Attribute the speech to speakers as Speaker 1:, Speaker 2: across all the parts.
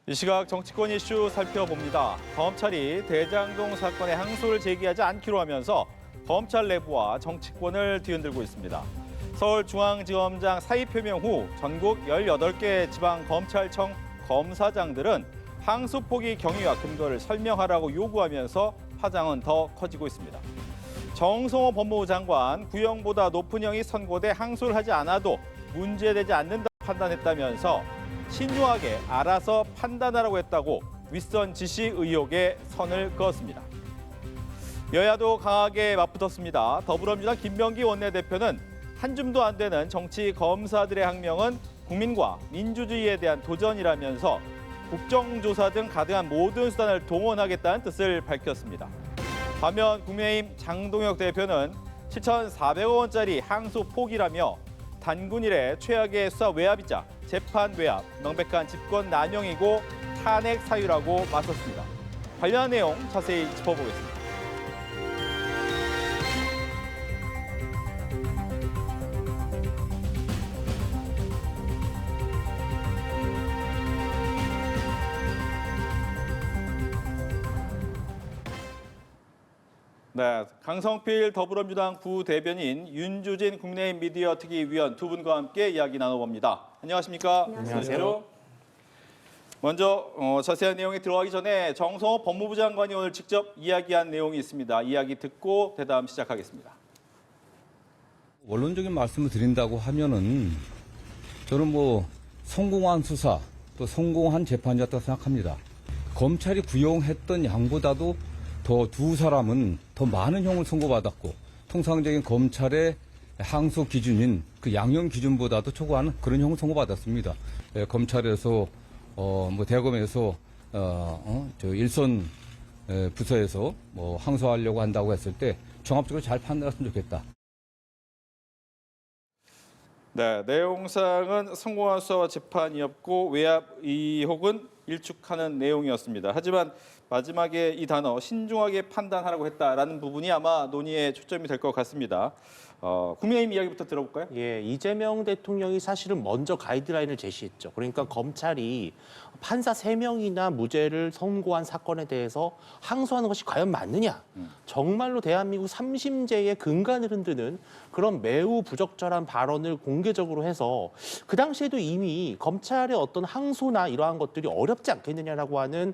Speaker 1: 이 시각 정치권 이슈 살펴봅니다. 검찰이 대장동 사건의 항소를 제기하지 않기로 하면서 검찰 내부와 정치권을 뒤흔들고 있습니다. 서울중앙지검장 사의 표명 후 전국 18개 지방검찰청 검사장들은 항소 포기 경위와 근거를 설명하라고 요구하면서 파장은 더 커지고 있습니다. 정성호 법무부 장관 구형보다 높은 형이 선고돼 항소를 하지 않아도 문제되지 않는다고 판단했다면서 신중하게 알아서 판단하라고 했다고 윗선 지시 의혹에 선을 그었습니다. 여야도 강하게 맞붙었습니다. 더불어민주당 김병기 원내대표는 한 줌도 안 되는 정치 검사들의 항명은 국민과 민주주의에 대한 도전이라면서 국정조사 등 가능한 모든 수단을 동원하겠다는 뜻을 밝혔습니다. 반면 국민의힘 장동혁 대표는 7,400억 원짜리 항소 포기라며 단군 이래 최악의 수사 외압이자 재판 외압, 명백한 집권 난용이고 탄핵 사유라고 맞섰습니다. 관련한 내용 자세히 짚어보겠습니다. 네, 강성필 더불어민주당 부대변인, 윤주진 국민의힘 미디어 특위위원 두 분과 함께 이야기 나눠봅니다. 안녕하십니까?
Speaker 2: 안녕하세요.
Speaker 1: 먼저 자세한 내용에 들어가기 전에 정성호 법무부 장관이 오늘 직접 이야기한 내용이 있습니다. 이야기 듣고 대담 시작하겠습니다.
Speaker 3: 원론적인 말씀을 드린다고 하면은 저는 성공한 수사 또 성공한 재판이었다고 생각합니다. 검찰이 구형했던 양보다도 더 두 사람은 더 많은 형을 선고받았고 통상적인 검찰의 항소 기준인 그 양형 기준보다도 초과하는 그런 형을 선고받았습니다. 검찰에서 대검에서 저 일선 부서에서 항소하려고 한다고 했을 때 종합적으로 잘 판단했으면 좋겠다.
Speaker 1: 네, 내용상은 성공한 수사와 재판이었고 외압 의혹은 일축하는 내용이었습니다. 하지만 마지막에 이 단어 신중하게 판단하라고 했다라는 부분이 아마 논의의 초점이 될 것 같습니다. 국민의힘 이야기부터 들어볼까요?
Speaker 2: 예, 이재명 대통령이 사실은 먼저 가이드라인을 제시했죠. 그러니까 검찰이 판사 3명이나 무죄를 선고한 사건에 대해서 항소하는 것이 과연 맞느냐. 정말로 대한민국 3심제의 근간을 흔드는 그런 매우 부적절한 발언을 공개적으로 해서 그 당시에도 이미 검찰의 어떤 항소나 이러한 것들이 어렵지 않겠느냐라고 하는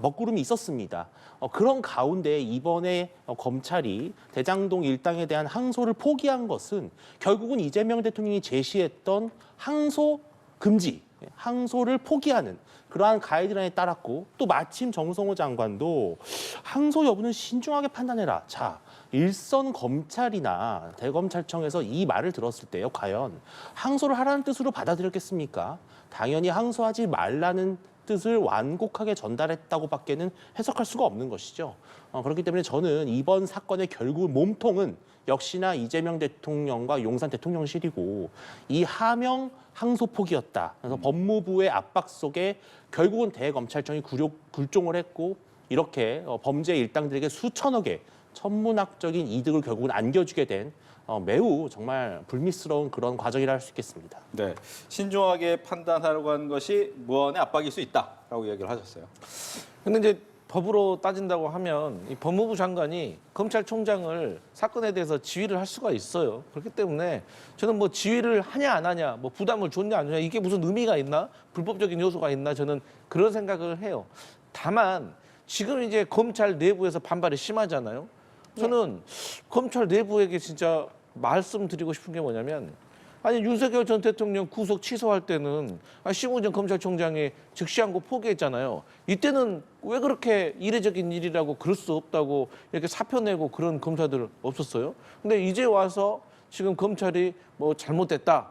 Speaker 2: 먹구름이 있었습니다. 그런 가운데 이번에 검찰이 대장동 일당에 대한 항소를 포기한 것은 결국은 이재명 대통령이 제시했던 항소 금지, 항소를 포기하는 그러한 가이드라인에 따랐고 또 마침 정성호 장관도 항소 여부는 신중하게 판단해라. 자, 일선 검찰이나 대검찰청에서 이 말을 들었을 때요. 과연 항소를 하라는 뜻으로 받아들였겠습니까? 당연히 항소하지 말라는 뜻을 완곡하게 전달했다고밖에는 해석할 수가 없는 것이죠. 그렇기 때문에 저는 이번 사건의 결국 몸통은 역시나 이재명 대통령과 용산 대통령실이고 이 하명 항소 포기였다. 그래서 법무부의 압박 속에 결국은 대검찰청이 굴종을 했고 이렇게 범죄 일당들에게 수천억의 천문학적인 이득을 결국은 안겨주게 된 매우 정말 불미스러운 그런 과정이라 할 수 있겠습니다.
Speaker 1: 네, 신중하게 판단하라고 한 것이 무언의 압박일 수 있다라고 이야기를 하셨어요.
Speaker 4: 근데 이제 법으로 따진다고 하면 이 법무부 장관이 검찰총장을 사건에 대해서 지휘를 할 수가 있어요. 그렇기 때문에 저는 지휘를 하냐 안 하냐, 부담을 줬냐 안 줬냐 이게 무슨 의미가 있나, 불법적인 요소가 있나 저는 그런 생각을 해요. 다만 지금 이제 검찰 내부에서 반발이 심하잖아요. 저는 검찰 내부에게 진짜 말씀드리고 싶은 게 뭐냐면 아니 윤석열 전 대통령 구속 취소할 때는 심우정 검찰총장이 즉시항고 포기했잖아요. 이때는 왜 그렇게 이례적인 일이라고 그럴 수 없다고 이렇게 사표 내고 그런 검사들 없었어요? 근데 이제 와서 지금 검찰이 잘못됐다,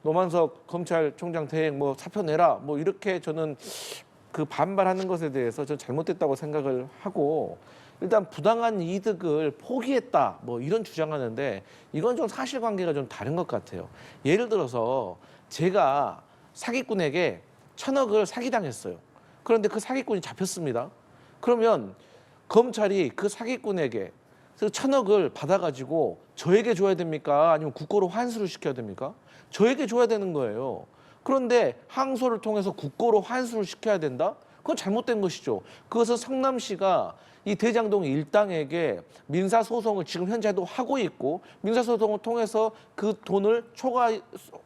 Speaker 4: 노만석 검찰총장 대행 사표 내라, 이렇게 저는 그 반발하는 것에 대해서 저는 잘못됐다고 생각을 하고 일단 부당한 이득을 포기했다 이런 주장하는데 이건 좀 사실관계가 좀 다른 것 같아요. 예를 들어서 제가 사기꾼에게 1,000억을 사기당했어요. 그런데 그 사기꾼이 잡혔습니다. 그러면 검찰이 그 사기꾼에게 1,000억을 받아가지고 저에게 줘야 됩니까? 아니면 국고로 환수를 시켜야 됩니까? 저에게 줘야 되는 거예요. 그런데 항소를 통해서 국고로 환수를 시켜야 된다? 그건 잘못된 것이죠. 그것은 성남시가 이 대장동 일당에게 민사소송을 지금 현재도 하고 있고 민사소송을 통해서 그 돈을 초과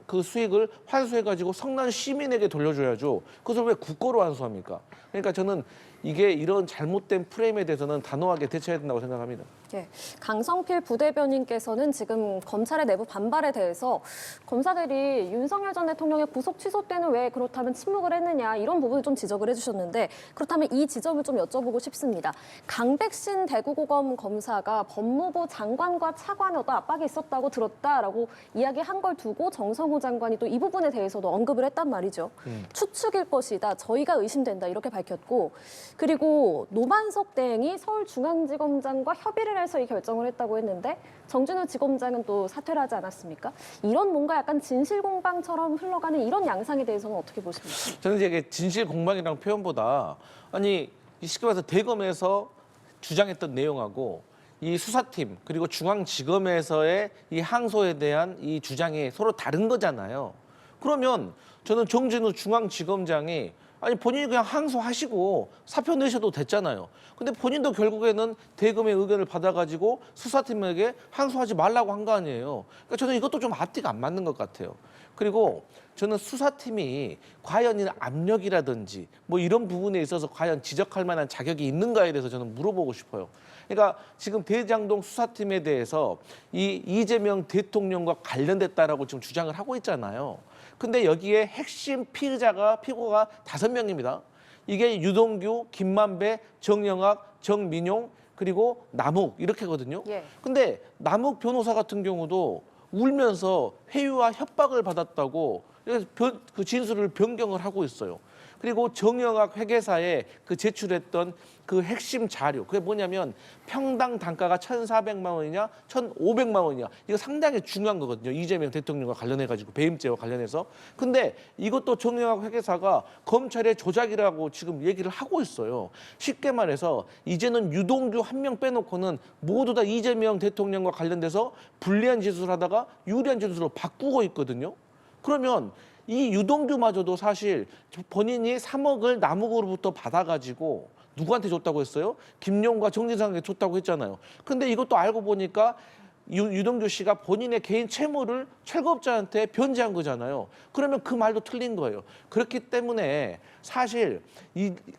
Speaker 4: 그 수익을 환수해가지고 성남 시민에게 돌려줘야죠. 그것을 왜 국고로 환수합니까? 그러니까 저는 이게 이런 잘못된 프레임에 대해서는 단호하게 대처해야 된다고 생각합니다.
Speaker 5: 예, 강성필 부대변인께서는 지금 검찰의 내부 반발에 대해서 검사들이 윤석열 전 대통령의 구속 취소 때는 왜 그렇다면 침묵을 했느냐 이런 부분을 좀 지적을 해주셨는데 그렇다면 이 지점을 좀 여쭤보고 싶습니다. 강백신 대구고검 검사가 법무부 장관과 차관에도 압박이 있었다고 들었다라고 이야기한 걸 두고 정성호 장관이 또 이 부분에 대해서도 언급을 했단 말이죠. 추측일 것이다. 저희가 의심된다. 이렇게 밝혔고 그리고 노만석 대행이 서울중앙지검장과 협의를 해서 이 결정을 했다고 했는데 정진우 지검장은 또 사퇴를 하지 않았습니까? 이런 뭔가 약간 진실공방처럼 흘러가는 이런 양상에 대해서는 어떻게 보십니까?
Speaker 4: 저는 이제 진실공방이라는 표현보다 아니 쉽게 말해서 대검에서 주장했던 내용하고 이 수사팀 그리고 중앙지검에서의 이 항소에 대한 이 주장이 서로 다른 거잖아요. 그러면 저는 정진우 중앙지검장이 아니 본인이 그냥 항소하시고 사표 내셔도 됐잖아요. 근데 본인도 결국에는 대검의 의견을 받아가지고 수사팀에게 항소하지 말라고 한 거 아니에요. 그러니까 저는 이것도 좀 앞뒤가 안 맞는 것 같아요. 그리고 저는 수사팀이 과연 이 압력이라든지 뭐 이런 부분에 있어서 과연 지적할 만한 자격이 있는가에 대해서 저는 물어보고 싶어요. 그러니까 지금 대장동 수사팀에 대해서 이 이재명 대통령과 관련됐다라고 지금 주장을 하고 있잖아요. 근데 여기에 핵심 피고가 5명입니다. 이게 유동규, 김만배, 정영학, 정민용 그리고 남욱 이렇게거든요.
Speaker 5: 예.
Speaker 4: 근데 남욱 변호사 같은 경우도 울면서 회유와 협박을 받았다고 그 진술을 변경을 하고 있어요. 그리고 정영학 회계사에 그 제출했던 그 핵심 자료 그게 뭐냐면 평당 단가가 1,400만 원이냐 1,500만 원이냐 이거 상당히 중요한 거거든요. 이재명 대통령과 관련해가지고 배임죄와 관련해서. 근데 이것도 정영학 회계사가 검찰의 조작이라고 지금 얘기를 하고 있어요. 쉽게 말해서 이제는 유동규 한 명 빼놓고는 모두 다 이재명 대통령과 관련돼서 불리한 진술을 하다가 유리한 진술로 바꾸고 있거든요. 그러면 이 유동규마저도 사실 본인이 3억을 남욱으로부터 받아가지고 누구한테 줬다고 했어요? 김용과 정진상에게 줬다고 했잖아요. 근데 이것도 알고 보니까 유동규 씨가 본인의 개인 채무를 철거업자한테 변제한 거잖아요. 그러면 그 말도 틀린 거예요. 그렇기 때문에 사실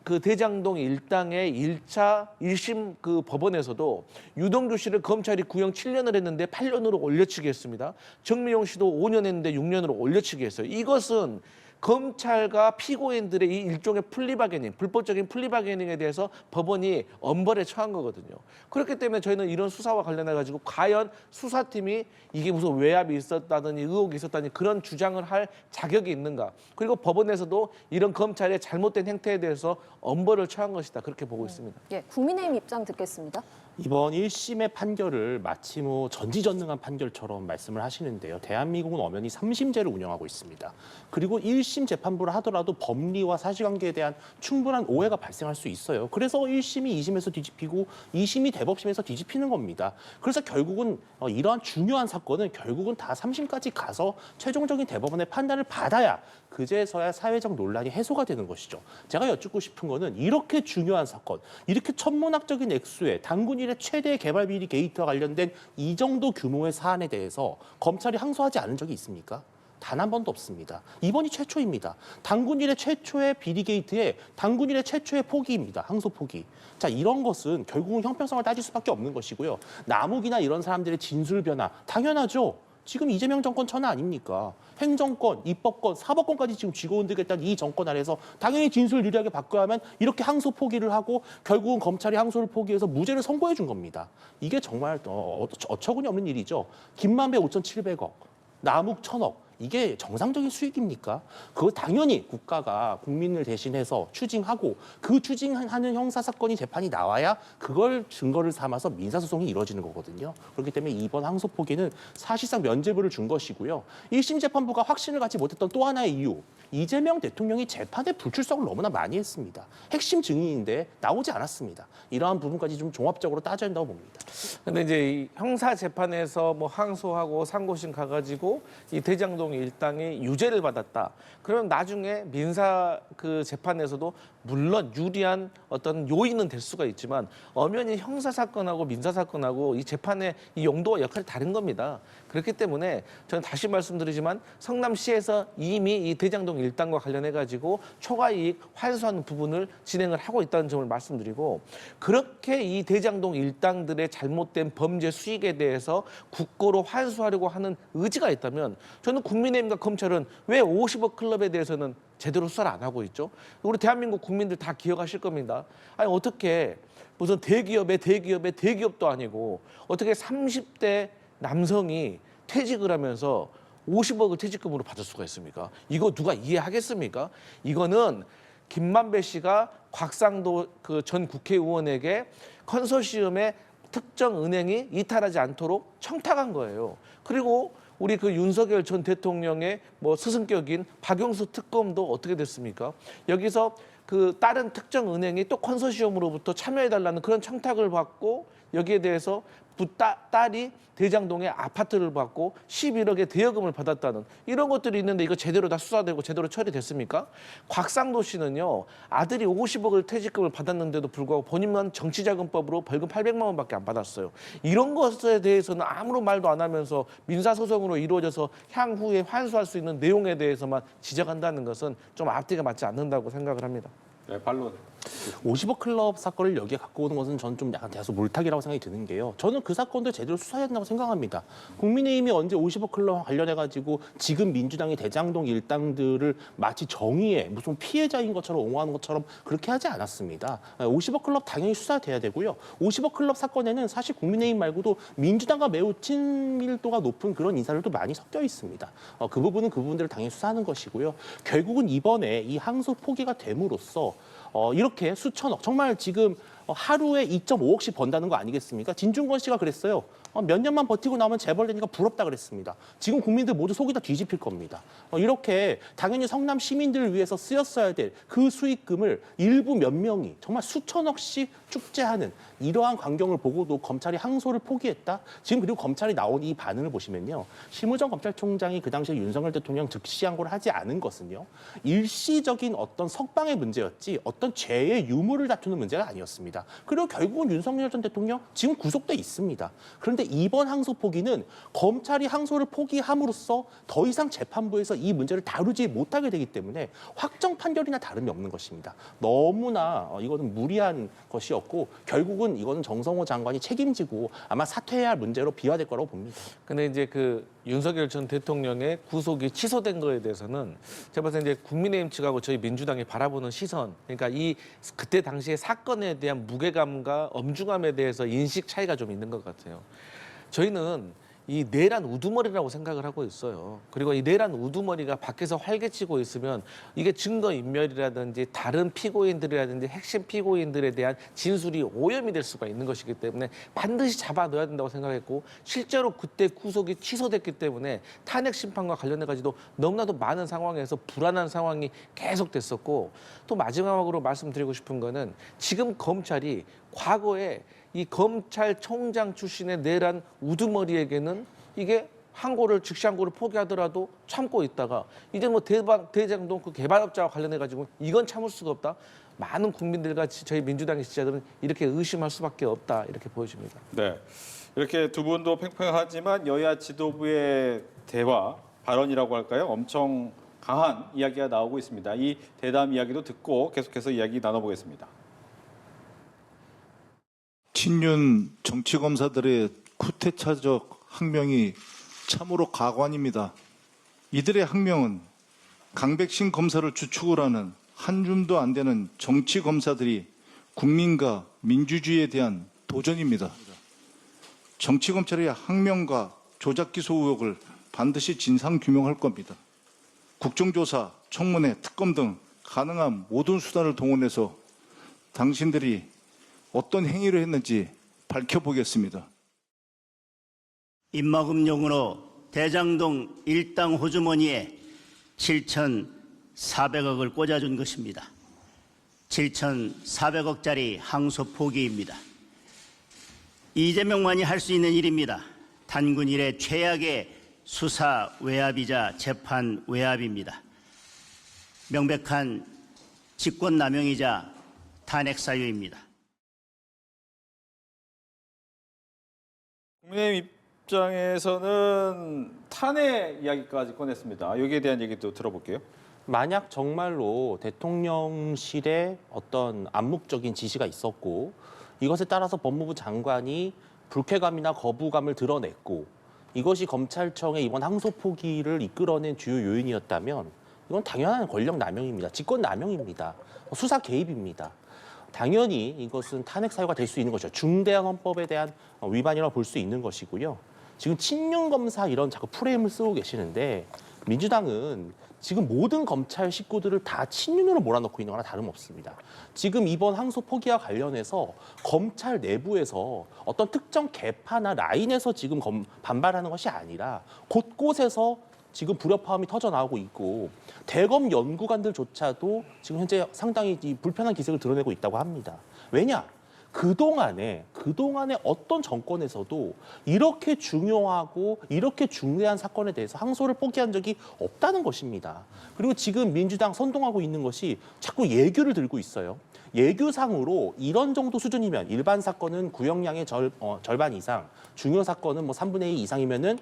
Speaker 4: 그 대장동 일당의 1차 1심 그 법원에서도 유동규 씨를 검찰이 구형 7년을 했는데 8년으로 올려치기 했습니다. 정미용 씨도 5년 했는데 6년으로 올려치기 했어요. 이것은 검찰과 피고인들의 이 일종의 플리바게닝, 불법적인 플리바게닝에 대해서 법원이 엄벌에 처한 거거든요. 그렇기 때문에 저희는 이런 수사와 관련해가지고 과연 수사팀이 이게 무슨 외압이 있었다더니 의혹이 있었다니 그런 주장을 할 자격이 있는가. 그리고 법원에서도 이런 검찰의 잘못된 행태에 대해서 엄벌을 처한 것이다. 그렇게 보고 있습니다.
Speaker 5: 예, 국민의힘 입장 듣겠습니다.
Speaker 2: 이번 1심의 판결을 마치 뭐 전지전능한 판결처럼 말씀을 하시는데요. 대한민국은 엄연히 3심제를 운영하고 있습니다. 그리고 1심 재판부를 하더라도 법리와 사실관계에 대한 충분한 오해가 발생할 수 있어요. 그래서 1심이 2심에서 뒤집히고 2심이 대법심에서 뒤집히는 겁니다. 그래서 결국은 이러한 중요한 사건은 결국은 다 3심까지 가서 최종적인 대법원의 판단을 받아야 그제서야 사회적 논란이 해소가 되는 것이죠. 제가 여쭙고 싶은 거는 이렇게 중요한 사건, 이렇게 천문학적인 액수의 단군 일의 최대 개발 비리 게이트와 관련된 이 정도 규모의 사안에 대해서 검찰이 항소하지 않은 적이 있습니까? 단 한 번도 없습니다. 이번이 최초입니다. 단군 일의 최초의 비리 게이트에 단군 일의 최초의 포기입니다. 항소 포기. 자, 이런 것은 결국은 형평성을 따질 수밖에 없는 것이고요. 남욱이나 이런 사람들의 진술 변화 당연하죠. 지금 이재명 정권 천하 아닙니까? 행정권, 입법권, 사법권까지 지금 쥐고 흔들겠다는 이 정권 아래서 당연히 진술 유리하게 바꿔야 하면 이렇게 항소 포기를 하고 결국은 검찰이 항소를 포기해서 무죄를 선고해 준 겁니다. 이게 정말 어처구니 없는 일이죠. 김만배 5,700억, 남욱 1,000억. 이게 정상적인 수익입니까? 그거 당연히 국가가 국민을 대신해서 추징하고 그 추징하는 형사사건이 재판이 나와야 그걸 증거를 삼아서 민사소송이 이루어지는 거거든요. 그렇기 때문에 이번 항소 포기는 사실상 면죄부를 준 것이고요. 1심 재판부가 확신을 갖지 못했던 또 하나의 이유. 이재명 대통령이 재판에 불출석을 너무나 많이 했습니다. 핵심 증인인데 나오지 않았습니다. 이러한 부분까지 좀 종합적으로 따져야 한다고 봅니다.
Speaker 4: 근데 이제 이 형사 재판에서 뭐 항소하고 상고심 가가지고 이 대장동 대장동 일당이 유죄를 받았다. 그러면 나중에 민사 그 재판에서도 물론 유리한 어떤 요인은 될 수가 있지만 엄연히 형사 사건하고 민사 사건하고 이 재판의 이 용도와 역할이 다른 겁니다. 그렇기 때문에 저는 다시 말씀드리지만 성남시에서 이미 이 대장동 일당과 관련해 가지고 초과 이익 환수하는 부분을 진행을 하고 있다는 점을 말씀드리고, 그렇게 이 대장동 일당들의 잘못된 범죄 수익에 대해서 국고로 환수하려고 하는 의지가 있다면 저는 국민의힘과 검찰은 왜 50억 클럽에 대해서는 제대로 수사를 안 하고 있죠? 우리 대한민국 국민들 다 기억하실 겁니다. 아니 어떻게 무슨 대기업도 아니고 어떻게 30대 남성이 퇴직을 하면서 50억을 퇴직금으로 받을 수가 있습니까? 이거 누가 이해하겠습니까? 이거는 김만배 씨가 곽상도 그 전 국회의원에게 컨소시엄의 특정 은행이 이탈하지 않도록 청탁한 거예요. 그리고 우리 그 윤석열 전 대통령의 뭐 스승격인 박용수 특검도 어떻게 됐습니까? 여기서 그 다른 특정 은행이 또 컨소시엄으로부터 참여해달라는 그런 청탁을 받고 여기에 대해서 딸이 대장동에 아파트를 받고 11억의 대여금을 받았다는 이런 것들이 있는데 이거 제대로 다 수사되고 제대로 처리됐습니까? 곽상도 씨는요, 아들이 50억을 퇴직금을 받았는데도 불구하고 본인만 정치자금법으로 벌금 800만 원밖에 안 받았어요. 이런 것에 대해서는 아무런 말도 안 하면서 민사소송으로 이루어져서 향후에 환수할 수 있는 내용에 대해서만 지적한다는 것은 좀 앞뒤가 맞지 않는다고 생각을 합니다.
Speaker 1: 네, 반론.
Speaker 2: 50억 클럽 사건을 여기에 갖고 오는 것은 저는 좀 약간 대수 몰탁이라고 생각이 드는 게요. 저는 그 사건도 제대로 수사해야 된다고 생각합니다. 국민의힘이 언제 50억 클럽 관련해가지고 지금 민주당이 대장동 일당들을 마치 정의의 무슨 피해자인 것처럼 옹호하는 것처럼 그렇게 하지 않았습니다. 50억 클럽 당연히 수사돼야 되고요. 50억 클럽 사건에는 사실 국민의힘 말고도 민주당과 매우 친밀도가 높은 그런 인사들도 많이 섞여 있습니다. 그 부분은 그 부분들을 당연히 수사하는 것이고요. 결국은 이번에 이 항소 포기가 됨으로써 이렇게 수천억, 정말 지금 하루에 2.5억씩 번다는 거 아니겠습니까? 진중권 씨가 그랬어요. 몇 년만 버티고 나오면 재벌되니까 부럽다 그랬습니다. 지금 국민들 모두 속이 다 뒤집힐 겁니다. 이렇게 당연히 성남 시민들을 위해서 쓰였어야 될 그 수익금을 일부 몇 명이 정말 수천억씩 축제하는 이러한 광경을 보고도 검찰이 항소를 포기했다? 지금 그리고 검찰이 나온 이 반응을 보시면요. 심우정 검찰총장이 그 당시에 윤석열 대통령 즉시 항고를 하지 않은 것은요. 일시적인 어떤 석방의 문제였지 어떤 죄의 유무를 다투는 문제가 아니었습니다. 그리고 결국은 윤석열 전 대통령 지금 구속돼 있습니다. 그런데 이번 항소 포기는 검찰이 항소를 포기함으로써 더 이상 재판부에서 이 문제를 다루지 못하게 되기 때문에 확정 판결이나 다름이 없는 것입니다. 너무나 이거는 무리한 것이었고 결국은 이거는 정성호 장관이 책임지고 아마 사퇴해야 할 문제로 비화될 거라고 봅니다.
Speaker 4: 근데 이제 그 윤석열 전 대통령의 구속이 취소된 거에 대해서는 제가 봤을 때 이제 국민의힘 측하고 저희 민주당이 바라보는 시선, 그러니까 이 그때 당시의 사건에 대한 무게감과 엄중함에 대해서 인식 차이가 좀 있는 것 같아요. 저희는 이 내란 우두머리라고 생각을 하고 있어요. 그리고 이 내란 우두머리가 밖에서 활개치고 있으면 이게 증거인멸이라든지 다른 피고인들이라든지 핵심 피고인들에 대한 진술이 오염이 될 수가 있는 것이기 때문에 반드시 잡아넣어야 된다고 생각했고 실제로 그때 구속이 취소됐기 때문에 탄핵 심판과 관련해가지고 너무나도 많은 상황에서 불안한 상황이 계속됐었고 또 마지막으로 말씀드리고 싶은 거는 지금 검찰이 과거에 이 검찰총장 출신의 내란 우두머리에게는 이게 항고를 즉시 항고를 포기하더라도 참고 있다가 이제 뭐 대장동 그 개발업자와 관련해 가지고 이건 참을 수가 없다. 많은 국민들과 저희 민주당의 지지자들은 이렇게 의심할 수밖에 없다 이렇게 보여집니다.
Speaker 1: 네, 이렇게 두 분도 팽팽하지만 여야 지도부의 대화 발언이라고 할까요? 엄청 강한 이야기가 나오고 있습니다. 이 대담 이야기도 듣고 계속해서 이야기 나눠보겠습니다.
Speaker 6: 친윤 정치검사들의 쿠데타적 항명이 참으로 가관입니다. 이들의 항명은 강백신 검사를 주축으로 하는 한 줌도 안 되는 정치검사들이 국민과 민주주의에 대한 도전입니다. 정치검찰의 항명과 조작기소 의혹을 반드시 진상규명할 겁니다. 국정조사, 청문회, 특검 등 가능한 모든 수단을 동원해서 당신들이 어떤 행위를 했는지 밝혀보겠습니다.
Speaker 7: 입막음용으로 대장동 일당 호주머니에 7,400억을 꽂아준 것입니다. 7,400억짜리 항소 포기입니다. 이재명만이 할 수 있는 일입니다. 단군 이래 최악의 수사 외압이자 재판 외압입니다. 명백한 직권남용이자 탄핵 사유입니다.
Speaker 1: 국민의힘 입장에서는 탄핵 이야기까지 꺼냈습니다. 여기에 대한 얘기도 들어볼게요.
Speaker 2: 만약 정말로 대통령실에 어떤 암묵적인 지시가 있었고 이것에 따라서 법무부 장관이 불쾌감이나 거부감을 드러냈고 이것이 검찰청의 이번 항소 포기를 이끌어낸 주요 요인이었다면 이건 당연한 권력 남용입니다. 직권 남용입니다. 수사 개입입니다. 당연히 이것은 탄핵 사유가 될 수 있는 것이죠. 중대한 헌법에 대한 위반이라고 볼 수 있는 것이고요. 지금 친윤 검사 이런 자꾸 프레임을 쓰고 계시는데 민주당은 지금 모든 검찰 식구들을 다 친윤으로 몰아넣고 있는 거나 다름없습니다. 지금 이번 항소 포기와 관련해서 검찰 내부에서 어떤 특정 계파나 라인에서 지금 반발하는 것이 아니라 곳곳에서 지금 불협화음이 터져나오고 있고 대검 연구관들조차도 지금 현재 상당히 이 불편한 기색을 드러내고 있다고 합니다. 왜냐? 그동안에 어떤 정권에서도 이렇게 중요하고 이렇게 중대한 사건에 대해서 항소를 포기한 적이 없다는 것입니다. 그리고 지금 민주당 선동하고 있는 것이 자꾸 예규를 들고 있어요. 예규상으로 이런 정도 수준이면 일반 사건은 구형량의 절반 이상, 중요 사건은 뭐 3분의 2 이상이면은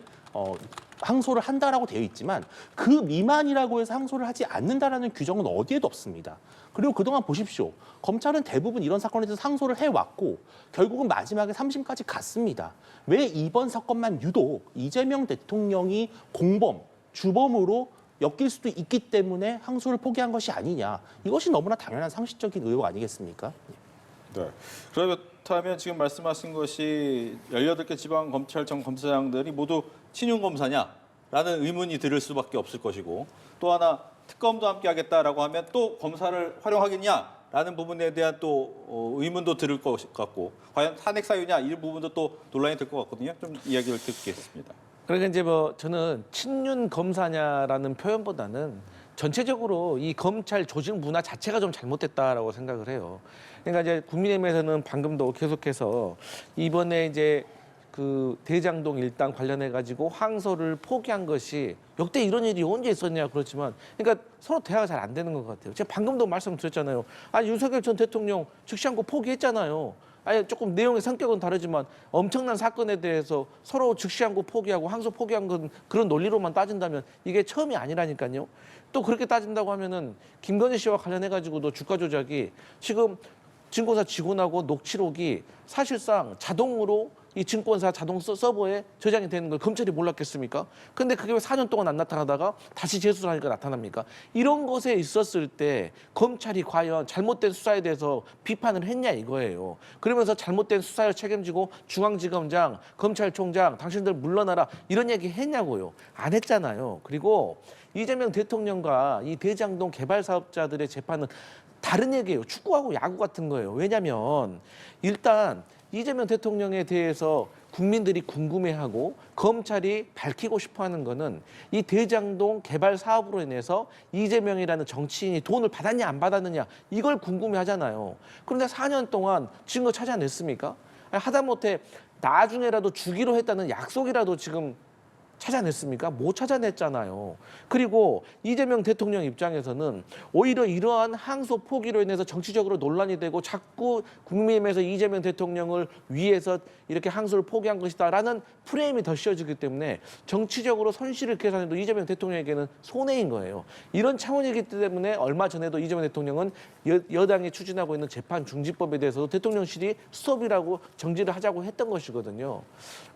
Speaker 2: 항소를 한다라고 되어 있지만 그 미만이라고 해서 항소를 하지 않는다라는 규정은 어디에도 없습니다. 그리고 그동안 보십시오. 검찰은 대부분 이런 사건에 대해서 항소를 해왔고 결국은 마지막에 3심까지 갔습니다. 왜 이번 사건만 유독 이재명 대통령이 공범, 주범으로 엮일 수도 있기 때문에 항소를 포기한 것이 아니냐. 이것이 너무나 당연한 상식적인 의혹 아니겠습니까?
Speaker 1: 네. 그렇다면 지금 말씀하신 것이 18개 지방검찰청 검사장들이 모두 친윤 검사냐라는 의문이 들을 수밖에 없을 것이고 또 하나 특검도 함께 하겠다라고 하면 또 검사를 활용하겠냐라는 부분에 대한 또 의문도 들을 것 같고 과연 탄핵 사유냐 이 부분도 또 논란이 될 것 같거든요. 좀 이야기를 듣겠습니다.
Speaker 4: 그러니까 이제 뭐 저는 친윤 검사냐라는 표현보다는 전체적으로 이 검찰 조직 문화 자체가 좀 잘못됐다라고 생각을 해요. 그러니까 이제 국민의힘에서는 방금도 계속해서 이번에 이제 그 대장동 일당 관련해 가지고 항소를 포기한 것이 역대 이런 일이 언제 있었냐 그렇지만 그러니까 서로 대화가 잘 안 되는 것 같아요. 제가 방금도 말씀드렸잖아요. 아니 윤석열 전 대통령 즉시 않고 포기했잖아요. 아니 조금 내용의 성격은 다르지만 엄청난 사건에 대해서 서로 즉시 않고 포기하고 항소 포기한 건 그런 논리로만 따진다면 이게 처음이 아니라니까요. 또 그렇게 따진다고 하면은 김건희 씨와 관련해 가지고도 주가 조작이 지금 증권사 직원하고 녹취록이 사실상 자동으로 이 증권사 자동 서버에 저장이 되는 걸 검찰이 몰랐겠습니까? 근데 그게 왜 4년 동안 안 나타나다가 다시 재수를 하니까 나타납니까? 이런 것에 있었을 때 검찰이 과연 잘못된 수사에 대해서 비판을 했냐 이거예요. 그러면서 잘못된 수사를 책임지고 중앙지검장, 검찰총장 당신들 물러나라 이런 얘기 했냐고요. 안 했잖아요. 그리고 이재명 대통령과 이 대장동 개발 사업자들의 재판은 다른 얘기예요. 축구하고 야구 같은 거예요. 왜냐하면 일단 이재명 대통령에 대해서 국민들이 궁금해하고 검찰이 밝히고 싶어하는 거는 이 대장동 개발 사업으로 인해서 이재명이라는 정치인이 돈을 받았냐 안 받았느냐 이걸 궁금해하잖아요. 그런데 4년 동안 증거 찾아냈습니까? 하다못해 나중에라도 주기로 했다는 약속이라도 지금 찾아냈습니까? 못 찾아냈잖아요. 그리고 이재명 대통령 입장에서는 오히려 이러한 항소 포기로 인해서 정치적으로 논란이 되고 자꾸 국민의힘에서 이재명 대통령을 위해서 이렇게 항소를 포기한 것이다라는 프레임이 더 씌워지기 때문에 정치적으로 손실을 계산해도 이재명 대통령에게는 손해인 거예요. 이런 차원이기 때문에 얼마 전에도 이재명 대통령은 여당이 추진하고 있는 재판 중지법에 대해서도 대통령실이 스톱이라고 정지를 하자고 했던 것이거든요.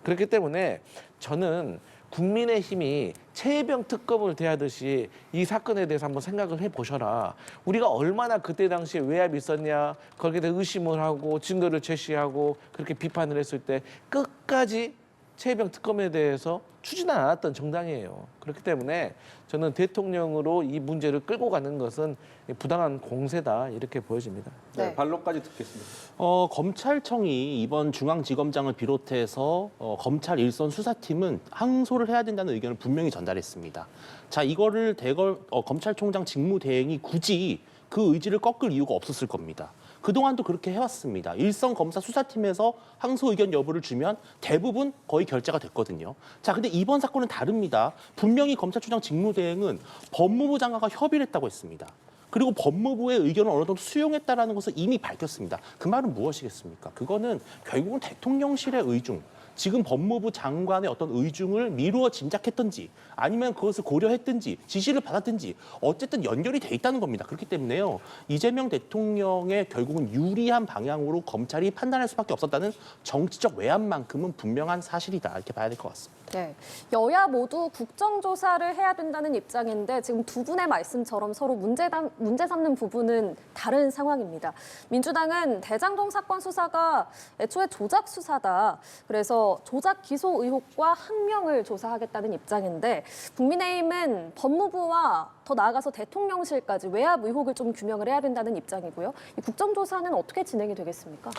Speaker 4: 그렇기 때문에 저는 국민의힘이 최혜병 특검을 대하듯이 이 사건에 대해서 한번 생각을 해보셔라. 우리가 얼마나 그때 당시에 외압이 있었냐, 거기에 대해 의심을 하고 증거를 제시하고 그렇게 비판을 했을 때 끝까지 최혜병 특검에 대해서 추진 않았던 정당이에요. 그렇기 때문에 저는 대통령으로 이 문제를 끌고 가는 것은 부당한 공세다 이렇게 보여집니다.
Speaker 1: 네, 반론까지 듣겠습니다.
Speaker 2: 검찰청이 이번 중앙지검장을 비롯해서 검찰 일선 수사팀은 항소를 해야 된다는 의견을 분명히 전달했습니다. 자, 이거를 검찰총장 직무대행이 굳이 그 의지를 꺾을 이유가 없었을 겁니다. 그동안도 그렇게 해왔습니다. 일선 검사 수사팀에서 항소 의견 여부를 주면 대부분 거의 결재가 됐거든요. 자, 근데 이번 사건은 다릅니다. 분명히 검찰총장 직무대행은 법무부 장관과 협의를 했다고 했습니다. 그리고 법무부의 의견을 어느 정도 수용했다라는 것을 이미 밝혔습니다. 그 말은 무엇이겠습니까? 그거는 결국은 대통령실의 의중, 지금 법무부 장관의 어떤 의중을 미루어 짐작했던지 아니면 그것을 고려했든지 지시를 받았든지 어쨌든 연결이 돼 있다는 겁니다. 그렇기 때문에요. 이재명 대통령의 결국은 유리한 방향으로 검찰이 판단할 수밖에 없었다는 정치적 외압만큼은 분명한 사실이다. 이렇게 봐야 될 것 같습니다.
Speaker 5: 네, 여야 모두 국정조사를 해야 된다는 입장인데 지금 두 분의 말씀처럼 서로 문제 삼는 부분은 다른 상황입니다. 민주당은 대장동 사건 수사가 애초에 조작 수사다. 그래서 조작 기소 의혹과 항명을 조사하겠다는 입장인데 국민의힘은 법무부와 더 나아가서 대통령실까지 외압 의혹을 좀 규명을 해야 된다는 입장이고요. 이 국정조사는 어떻게 진행이 되겠습니까?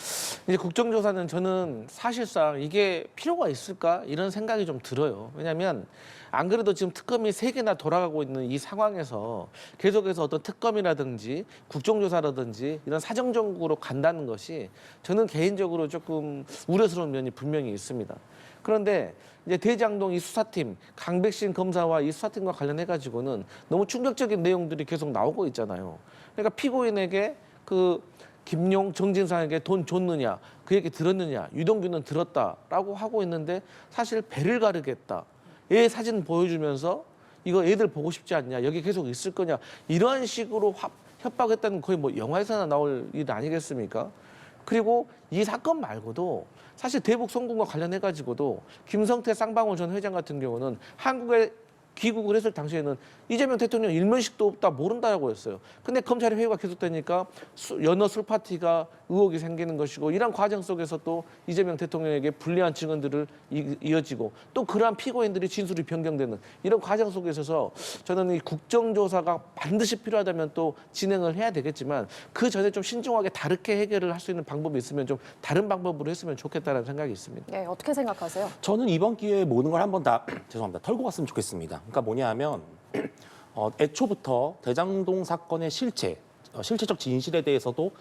Speaker 4: 이제 국정조사는 저는 사실상 이게 필요가 있을까 이런 생각이 좀 들어요. 왜냐하면 안 그래도 지금 특검이 3개나 돌아가고 있는 이 상황에서 계속해서 어떤 특검이라든지 국정조사라든지 이런 사정정국으로 간다는 것이 저는 개인적으로 조금 우려스러운 면이 분명히 있습니다. 그런데 이제 대장동 이 수사팀, 강백신 검사와 이 수사팀과 관련해 가지고는 너무 충격적인 내용들이 계속 나오고 있잖아요. 그러니까 피고인에게 그 김용, 정진상에게 돈 줬느냐, 그 얘기 들었느냐, 유동규는 들었다라고 하고 있는데 사실 배를 가르겠다. 애 사진 보여주면서 이거 애들 보고 싶지 않냐, 여기 계속 있을 거냐, 이런 식으로 협박했다는 거의 뭐 영화에서나 나올 일 아니겠습니까? 그리고 이 사건 말고도 사실 대북 송금과 관련해 가지고도 김성태 쌍방울 전 회장 같은 경우는 한국에 귀국을 했을 당시에는 이재명 대통령 일면식도 없다 모른다라고 했어요. 근데 검찰의 회의가 계속되니까 연어 술 파티가 의혹이 생기는 것이고 이런 과정 속에서 또 이재명 대통령에게 불리한 증언들을 이어지고 또 그러한 피고인들이 진술이 변경되는 이런 과정 속에 있어서 저는 이 국정조사가 반드시 필요하다면 또 진행을 해야 되겠지만 그 전에 좀 신중하게 다르게 해결을 할 수 있는 방법이 있으면 좀 다른 방법으로 했으면 좋겠다는 생각이 있습니다.
Speaker 5: 네, 어떻게 생각하세요?
Speaker 2: 저는 이번 기회에 모든 걸 한번 다 죄송합니다. 털고 갔으면 좋겠습니다. 그러니까 뭐냐 하면 애초부터 대장동 사건의 실체적 진실에 대해서도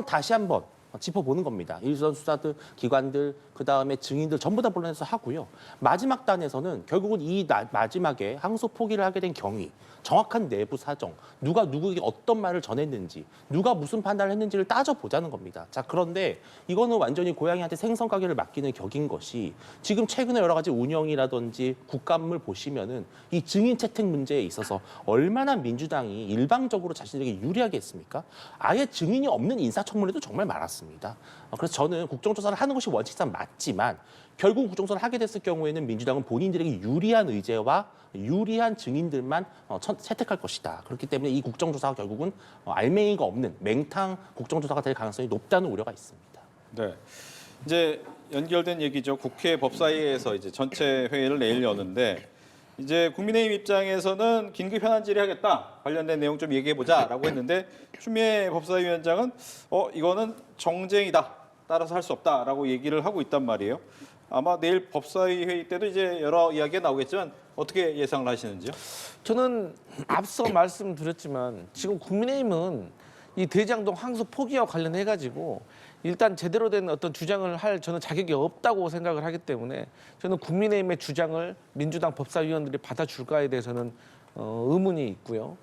Speaker 2: 다시 한번 짚어보는 겁니다. 일선 수사들, 기관들, 그다음에 증인들 전부 다 불러내서 하고요. 마지막 단에서는 결국은 이 마지막에 항소 포기를 하게 된 경위, 정확한 내부 사정, 누가 누구에게 어떤 말을 전했는지, 누가 무슨 판단을 했는지를 따져보자는 겁니다. 자, 그런데 이거는 완전히 고양이한테 생선가게를 맡기는 격인 것이 지금 최근에 여러 가지 운영이라든지 국감을 보시면은 이 증인 채택 문제에 있어서 얼마나 민주당이 일방적으로 자신에게 유리하게 했습니까? 아예 증인이 없는 인사청문회도 정말 많았습니다. 그래서 저는 국정조사를 하는 것이 원칙상 맞지만 결국 국정조사를 하게 됐을 경우에는 민주당은 본인들에게 유리한 의제와 유리한 증인들만 채택할 것이다. 그렇기 때문에 이 국정조사가 결국은 알맹이가 없는 맹탕 국정조사가 될 가능성이 높다는 우려가 있습니다.
Speaker 1: 네. 이제 연결된 얘기죠. 국회 법사위에서 이제 전체 회의를 내일 여는데 이제 국민의힘 입장에서는 긴급 현안 질의하겠다. 관련된 내용 좀 얘기해 보자라고 했는데 추미애 법사위원장은 이거는 정쟁이다. 따라서 할 수 없다라고 얘기를 하고 있단 말이에요. 아마 내일 법사위 회의 때도 이제 여러 이야기가 나오겠지만 어떻게 예상을 하시는지요?
Speaker 4: 저는 앞서 말씀드렸지만 지금 국민의힘은 이 대장동 항소 포기와 관련해 가지고 일단 제대로 된 어떤 주장을 할 저는 자격이 없다고 생각을 하기 때문에 저는 국민의힘의 주장을 민주당 법사위원들이 받아줄까에 대해서는 의문이 있고요.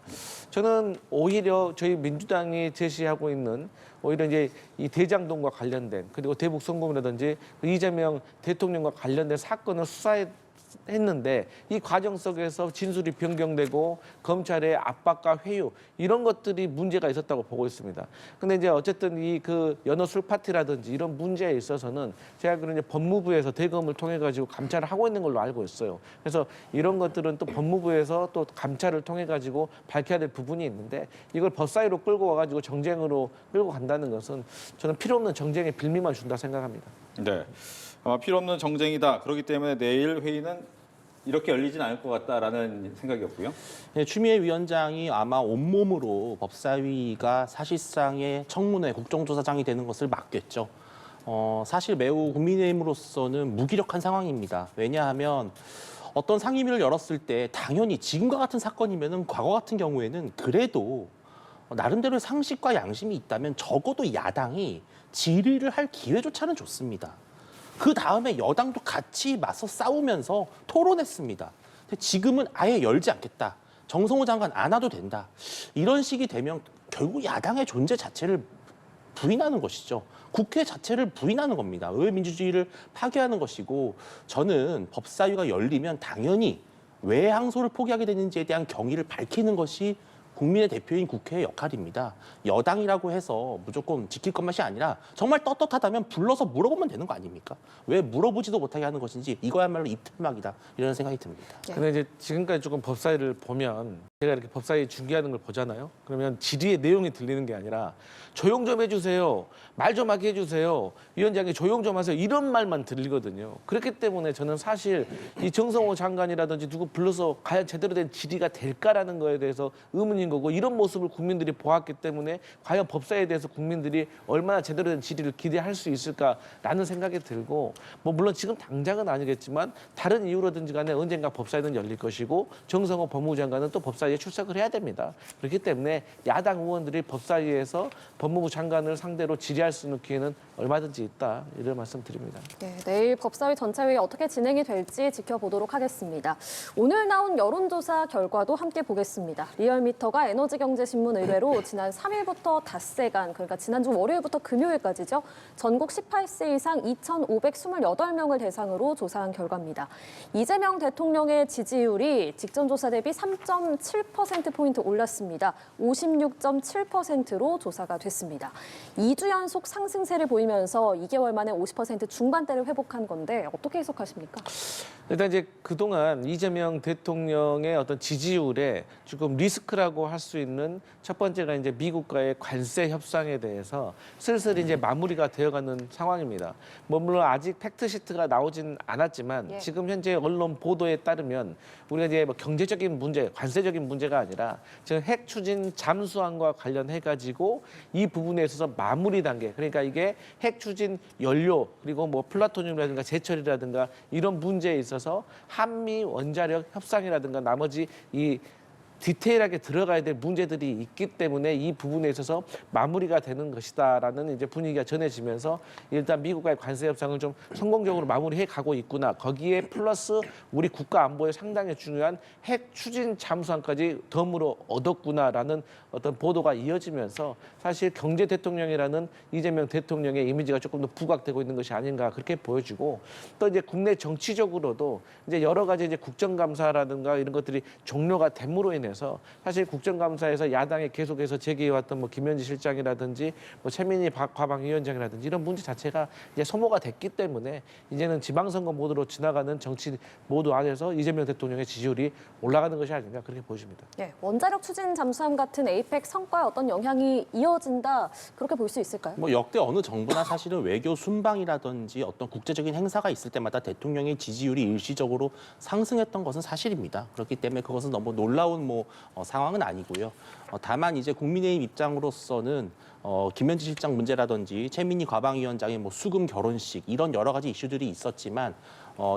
Speaker 4: 저는 오히려 저희 민주당이 제시하고 있는 오히려 이제 이 대장동과 관련된 그리고 대북 송금이라든지 이재명 대통령과 관련된 사건을 수사했는데 이 과정 속에서 진술이 변경되고 검찰의 압박과 회유 이런 것들이 문제가 있었다고 보고 있습니다. 근데 이제 어쨌든 이 그 연어 술 파티라든지 이런 문제에 있어서는 제가 그런 이제 법무부에서 대검을 통해 가지고 감찰을 하고 있는 걸로 알고 있어요. 그래서 이런 것들은 또 법무부에서 또 감찰을 통해 가지고 밝혀야 될 부분이 있는데 이걸 법사위로 끌고 와 가지고 정쟁으로 끌고 간다는 것은 저는 필요 없는 정쟁에 빌미만 준다 생각합니다.
Speaker 1: 네. 아마 필요 없는 정쟁이다. 그렇기 때문에 내일 회의는 이렇게 열리진 않을 것 같다라는 생각이었고요.
Speaker 2: 네, 추미애 위원장이 아마 온몸으로 법사위가 사실상의 청문회 국정조사장이 되는 것을 막겠죠. 사실 매우 국민의힘으로서는 무기력한 상황입니다. 왜냐하면 어떤 상임위를 열었을 때 당연히 지금과 같은 사건이면은 과거 같은 경우에는 그래도 나름대로 상식과 양심이 있다면 적어도 야당이 질의를 할 기회조차는 줬습니다. 그 다음에 여당도 같이 맞서 싸우면서 토론했습니다. 근데 지금은 아예 열지 않겠다. 정성호 장관 안 와도 된다. 이런 식이 되면 결국 야당의 존재 자체를 부인하는 것이죠. 국회 자체를 부인하는 겁니다. 의회 민주주의를 파괴하는 것이고, 저는 법사위가 열리면 당연히 왜 항소를 포기하게 되는지에 대한 경위를 밝히는 것이 국민의 대표인 국회의 역할입니다. 여당이라고 해서 무조건 지킬 것만이 아니라 정말 떳떳하다면 불러서 물어보면 되는 거 아닙니까? 왜 물어보지도 못하게 하는 것인지 이거야말로 입틀막이다 이런 생각이 듭니다.
Speaker 4: 근데 이제 지금까지 조금 법사위를 보면 제가 이렇게 법사위 중계하는 걸 보잖아요. 그러면 질의의 내용이 들리는 게 아니라 조용 좀 해주세요. 말 좀 하게 해주세요. 위원장이 조용 좀 하세요. 이런 말만 들리거든요. 그렇기 때문에 저는 사실 이 정성호 장관이라든지 누구 불러서 과연 제대로 된 질의가 될까라는 거에 대해서 의문인 거고, 이런 모습을 국민들이 보았기 때문에 과연 법사위에 대해서 국민들이 얼마나 제대로 된 질의를 기대할 수 있을까라는 생각이 들고, 뭐 물론 지금 당장은 아니겠지만 다른 이유로든지 간에 언젠가 법사위는 열릴 것이고 정성호 법무부 장관은 또 법사위에 출석을 해야 됩니다. 그렇기 때문에 야당 의원들이 법사위에서 법무부 장관을 상대로 질의할 수 있는 기회는 얼마든지 있다, 이런 말씀 드립니다.
Speaker 5: 네, 내일 법사위 전체회의 어떻게 진행이 될지 지켜보도록 하겠습니다. 오늘 나온 여론조사 결과도 함께 보겠습니다. 리얼미터가 에너지경제신문 의뢰로 지난 3일부터 닷새간, 그러니까 지난주 월요일부터 금요일까지죠, 전국 18세 이상 2,528명을 대상으로 조사한 결과입니다. 이재명 대통령의 지지율이 직전 조사 대비 3.7%포인트 올랐습니다. 56.7%로 조사가 됐습니다. 2주 연속 상승세를 보이면서 2개월 만에 50% 중반대를 회복한 건데 어떻게 해석하십니까?
Speaker 4: 일단 이제 그동안 이재명 대통령의 어떤 지지율에 조금 리스크라고 할 수 있는 첫 번째가 이제 미국과의 관세 협상에 대해서 슬슬 이제 마무리가 되어가는 상황입니다. 뭐 물론 아직 팩트 시트가 나오진 않았지만 지금 현재 언론 보도에 따르면 우리가 이제 뭐 경제적인 문제, 관세적인 문제가 아니라 지금 핵 추진 잠수함과 관련해 가지고 이 부분에 있어서 마무리 단계, 그러니까 이게 핵 추진 연료 그리고 뭐 플라토늄이라든가 제철이라든가 이런 문제에 있어서 한미 원자력 협상이라든가 나머지 이 디테일하게 들어가야 될 문제들이 있기 때문에 이 부분에 있어서 마무리가 되는 것이다라는 이제 분위기가 전해지면서 일단 미국과의 관세 협상을 좀 성공적으로 마무리해 가고 있구나. 거기에 플러스 우리 국가 안보에 상당히 중요한 핵 추진 잠수함까지 덤으로 얻었구나라는 어떤 보도가 이어지면서 사실 경제 대통령이라는 이재명 대통령의 이미지가 조금 더 부각되고 있는 것이 아닌가 그렇게 보여지고, 또 이제 국내 정치적으로도 이제 여러 가지 이제 국정감사라든가 이런 것들이 종료가 됨으로 인해서 사실 국정감사에서 야당이 계속해서 제기해왔던 뭐 김현지 실장이라든지 뭐 최민희 과방위원장이라든지 이런 문제 자체가 이제 소모가 됐기 때문에 이제는 지방선거 모드로 지나가는 정치 모드 안에서 이재명 대통령의 지지율이 올라가는 것이 아닌가 그렇게 보여집니다.
Speaker 5: 네, 원자력 추진 잠수함 같은 에이펙 성과에 어떤 영향이 이어진다, 그렇게 볼 수 있을까요?
Speaker 2: 뭐 역대 어느 정부나 사실은 외교 순방이라든지 어떤 국제적인 행사가 있을 때마다 대통령의 지지율이 일시적으로 상승했던 것은 사실입니다. 그렇기 때문에 그것은 너무 놀라운 상황은 아니고요. 다만 이제 국민의힘 입장으로서는 김현지 실장 문제라든지 최민희 과방위원장의 수금 결혼식 이런 여러 가지 이슈들이 있었지만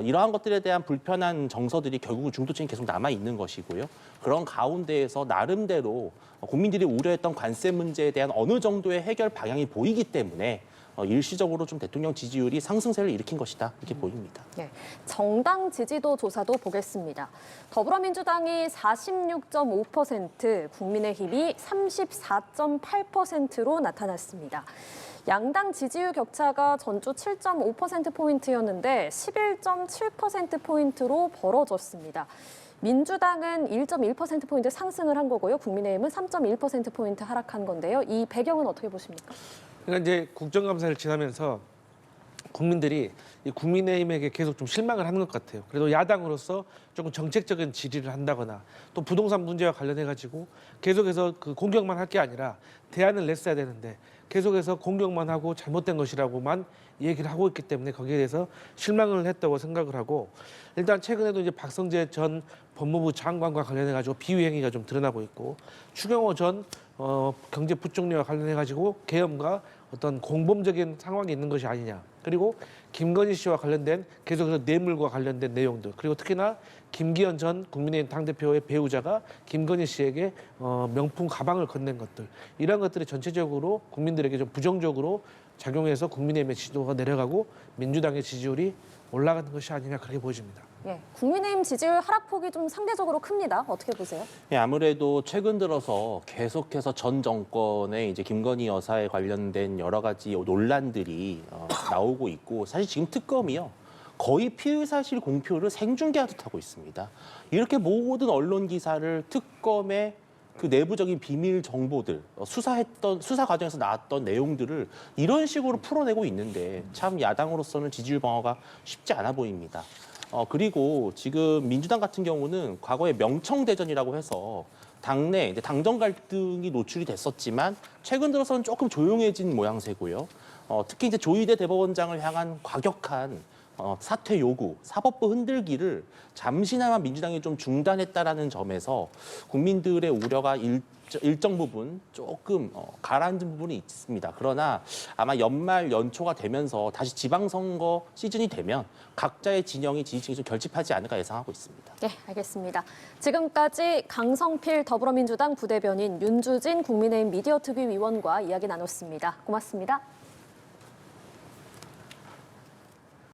Speaker 2: 이러한 것들에 대한 불편한 정서들이 결국은 중도층이 계속 남아 있는 것이고요. 그런 가운데에서 나름대로 국민들이 우려했던 관세 문제에 대한 어느 정도의 해결 방향이 보이기 때문에 일시적으로 좀 대통령 지지율이 상승세를 일으킨 것이다 이렇게 보입니다.
Speaker 5: 네, 정당 지지도 조사도 보겠습니다. 더불어민주당이 46.5%, 국민의힘이 34.8%로 나타났습니다. 양당 지지율 격차가 전주 7.5%포인트였는데 11.7%포인트로 벌어졌습니다. 민주당은 1.1%포인트 상승을 한 거고요. 국민의힘은 3.1%포인트 하락한 건데요. 이 배경은 어떻게 보십니까?
Speaker 4: 그러니까 이제 국정감사를 지나면서 국민들이 이 국민의힘에게 계속 좀 실망을 하는 것 같아요. 그래도 야당으로서 조금 정책적인 질의를 한다거나 또 부동산 문제와 관련해 가지고 계속해서 그 공격만 할 게 아니라 대안을 냈어야 되는데 계속해서 공격만 하고 잘못된 것이라고만 얘기를 하고 있기 때문에 거기에 대해서 실망을 했다고 생각을 하고, 일단 최근에도 이제 박성재 전 법무부 장관과 관련해 가지고 비위 행위가 좀 드러나고 있고, 추경호 전 경제부총리와 관련해 가지고 계엄과 어떤 공범적인 상황이 있는 것이 아니냐. 그리고 김건희 씨와 관련된 계속해서 뇌물과 관련된 내용들, 그리고 특히나 김기현 전 국민의힘 당대표의 배우자가 김건희 씨에게 명품 가방을 건넨 것들, 이러한 것들이 전체적으로 국민들에게 좀 부정적으로 작용해서 국민의힘의 지지도가 내려가고 민주당의 지지율이 올라가는 것이 아니냐, 그렇게 보여집니다.
Speaker 5: 예, 국민의힘 지지율 하락폭이 좀 상대적으로 큽니다. 어떻게 보세요?
Speaker 2: 예, 아무래도 최근 들어서 계속해서 전 정권의 이제 김건희 여사에 관련된 여러 가지 논란들이 나오고 있고, 사실 지금 특검이요, 거의 피의 사실 공표를 생중계하듯 하고 있습니다. 이렇게 모든 언론 기사를 특검의 그 내부적인 비밀 정보들, 수사 과정에서 나왔던 내용들을 이런 식으로 풀어내고 있는데, 참 야당으로서는 지지율 방어가 쉽지 않아 보입니다. 그리고 지금 민주당 같은 경우는 과거에 명청대전이라고 해서 당내 이제 당정 갈등이 노출이 됐었지만 최근 들어서는 조금 조용해진 모양새고요. 특히 이제 조희대 대법원장을 향한 과격한 사퇴 요구, 사법부 흔들기를 잠시나마 민주당이 좀 중단했다라는 점에서 국민들의 우려가 일정 부분 조금 가라앉은 부분이 있습니다. 그러나 아마 연말 연초가 되면서 다시 지방선거 시즌이 되면 각자의 진영이 지지층이 좀 결집하지 않을까 예상하고 있습니다.
Speaker 5: 네, 알겠습니다. 지금까지 강성필 더불어민주당 부대변인, 윤주진 국민의힘 미디어특위 위원과 이야기 나눴습니다. 고맙습니다.